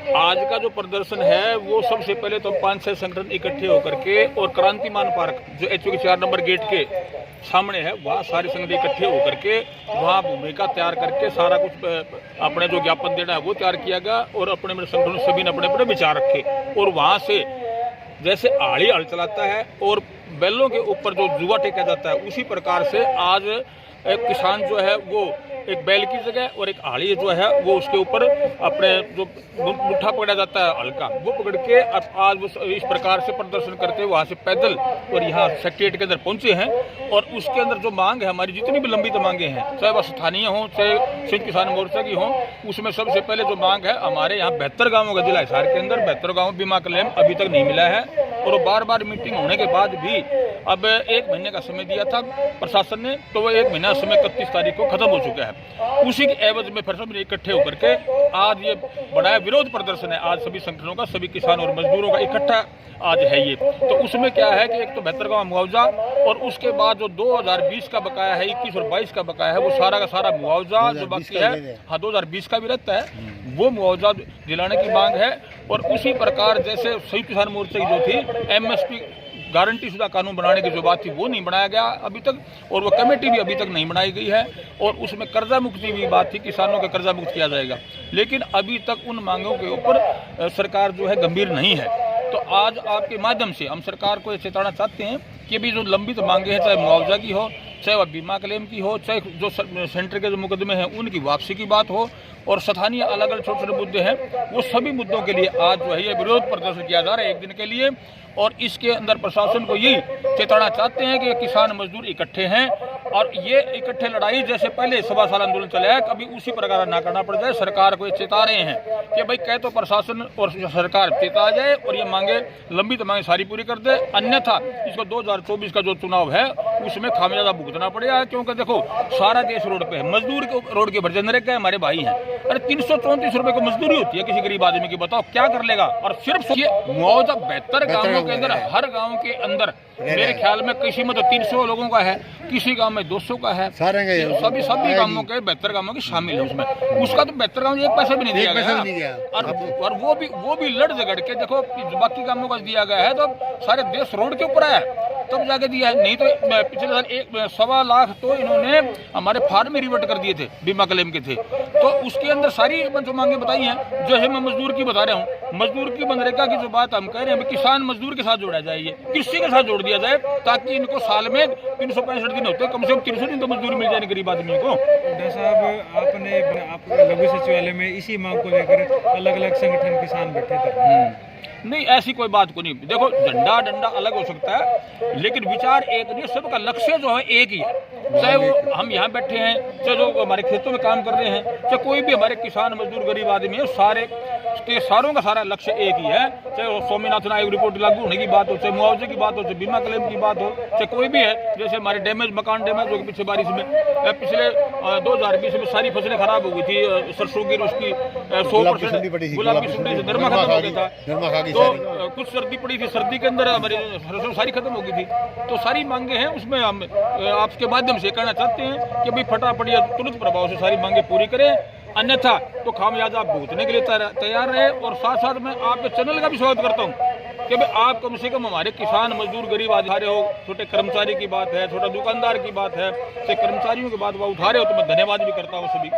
आज का जो प्रदर्शन है वो सबसे पहले तो 5-6 संगठन इकट्ठे होकर के और क्रांतिमान पार्क जो एचओ के 4 नंबर गेट के सामने है वहाँ सारे संगठन इकट्ठे होकर के वहाँ भूमिका तैयार करके सारा कुछ अपने जो ज्ञापन देना है वो तैयार किया गया और अपने संगठन सभी ने अपने अपने विचार रखे और वहाँ से जैसे आड़ी हल चलाता है और बैलों के ऊपर जो जुआ टेका जाता है उसी प्रकार से आज एक किसान जो है वो एक बैल की जगह और एक आड़ी जो है वो उसके ऊपर अपने जो मुट्ठा पकड़ा जाता है हल्का वो पकड़ के आज वो इस प्रकार से प्रदर्शन करते हैं वहाँ से पैदल और यहाँ सेक्रेटरीट के अंदर पहुँचे हैं। और उसके अंदर जो मांग है हमारी जितनी भी लंबित मांगे हैं चाहे वह स्थानीय हों चाहे संयुक्त किसान मोर्चा की हों उसमें सबसे पहले जो मांग है हमारे यहाँ 72 गाँवों का जिला हिसार के अंदर 72 गाँव बीमा क्लेम अभी तक नहीं मिला है और बार बार मीटिंग होने के बाद भी अब 1 महीने का समय दिया था प्रशासन ने तो वो 1 महीना समय 31 तारीख को खत्म हो चुका है। उसी के एवज में फिर सब इकट्ठे होकर के आज ये बड़ा विरोध प्रदर्शन है। आज सभी संगठनों का सभी किसान और मजदूरों का इकट्ठा आज है ये। तो उसमें क्या है कि एक तो 72 का मुआवजा और उसके बाद जो 2020 का बकाया है 21 और 22 का बकाया है वो सारा का सारा मुआवजा जो बाकी है हाँ 2020 का भी रहता है वो मुआवजा दिलाने की मांग है। और उसी प्रकार जैसे संयुक्त किसान मोर्चा की जो थी एमएसपी गारंटी शुदा कानून बनाने की जो बात थी वो नहीं बनाया गया अभी तक और वो कमेटी भी अभी तक नहीं बनाई गई है और उसमें कर्जा मुक्ति भी बात थी किसानों का कर्जा मुक्त किया जाएगा लेकिन अभी तक उन मांगों के ऊपर सरकार जो है गंभीर नहीं है। तो आज आपके माध्यम से हम सरकार को ये चेताना चाहते हैं कि अभी जो लंबित मांगे हैं चाहे मुआवजा की हो चाहे वह बीमा क्लेम की हो चाहे जो सेंटर के जो मुकदमे हैं उनकी वापसी की बात हो और स्थानीय अलग अलग छोटे छोटे मुद्दे हैं वो सभी मुद्दों के लिए आज जो है ये विरोध प्रदर्शन किया जा रहा है 1 दिन के लिए। और इसके अंदर प्रशासन को यही चेताना चाहते हैं कि ये किसान मजदूर इकट्ठे हैं और ये इकट्ठे लड़ाई जैसे पहले 1.25 साल आंदोलन चलाया कभी उसी प्रकार ना करना पड़ जाए। सरकार को ये चेता रहे हैं कि भाई कह तो प्रशासन और सरकार चेता जाए और ये मांगे लंबित मांगे सारी पूरी कर दे अन्यथा इसको 2024 का जो चुनाव है उसमें खामियाजा भुगतना पड़ेगा। क्योंकि देखो सारा देश रोड पे है मजदूर के रोड के भर नरेगा है हमारे भाई हैं। अरे 334 रुपए को मजदूरी होती है किसी गरीब आदमी की बताओ क्या कर लेगा। और सिर्फ ये मुआवजा 72 गाँवों के अंदर हर गाँव के अंदर मेरे ख्याल में किसी में तो 300 लोगों का है किसी गांव में 200 का है सभी गांवों के 72 गांवों के शामिल है उसमें उसका तो 72 गांव 1 पैसा भी नहीं दिया गया और वो भी लड़ झगड़ के देखो बाकी गांवों का दिया गया है तो सारे देश रोड के ऊपर है तब जाके दिया है। नहीं तो पिछले साल 1.25 लाख तो इन्होंने हमारे फार्म में रिवर्ट कर दिए थे बीमा क्लेम के थे तो उसके अंदर सारी जो मांगे बताई हैं। जैसे मैं मजदूर की बता रहा हूँ मजदूर की मनरेगा की जो बात हम कह रहे हैं किसान मजदूर के साथ जोड़ा जाए कृषि के साथ जोड़ दिया जाए ताकि इनको साल में 365 दिन होते कम से कम 300 दिन तो मजदूरी मिल जाए गरीब आदमी को। साहब आपने लघु सचिवालय में इसी मांग को लेकर अलग अलग संगठन किसान बैठे थे। नहीं ऐसी कोई बात को नहीं देखो झंडा डंडा अलग हो सकता है लेकिन विचार एक नहीं सबका लक्ष्य जो है एक ही है। चाहे वो हम यहाँ बैठे हैं चाहे जो हमारे खेतों में काम कर रहे हैं चाहे कोई भी हमारे किसान मजदूर गरीब आदमी है सारे के सारों का सारा लक्ष्य एक ही है। चाहे वो स्वामीनाथन आयोग रिपोर्ट लागू होने की बात हो चाहे मुआवजे की बात हो चाहे बीमा क्लेम की बात हो चाहे कोई भी है। जैसे हमारे मकान डैमेज हो गए पिछले बारिश में पिछले 2020 में सारी फसलें खराब हो गई थी सरसों की उसकी 100% गुलाब की सुंडी से नरमा खत्म हो गया था तो कुछ सर्दी पड़ी थी सर्दी के अंदर हमारी सरसों सारी खत्म हो गई थी। तो सारी मांगे हैं उसमें हम आपके माध्यम से कहना चाहते हैं कि भाई फटाफट या तुरंत प्रभाव से सारी मांगे पूरी करें अन्यथा तो खामियाजा भुगतने के लिए तैयार रहे। और साथ साथ मैं आपके चैनल का भी स्वागत करता हूँ कि भाई आप कम से कम हमारे किसान मजदूर गरीब उठा रहे हो छोटे कर्मचारी की बात है छोटा दुकानदार की बात है चाहे कर्मचारियों की बात उठा रहे हो तो मैं धन्यवाद भी करता हूँ सभी।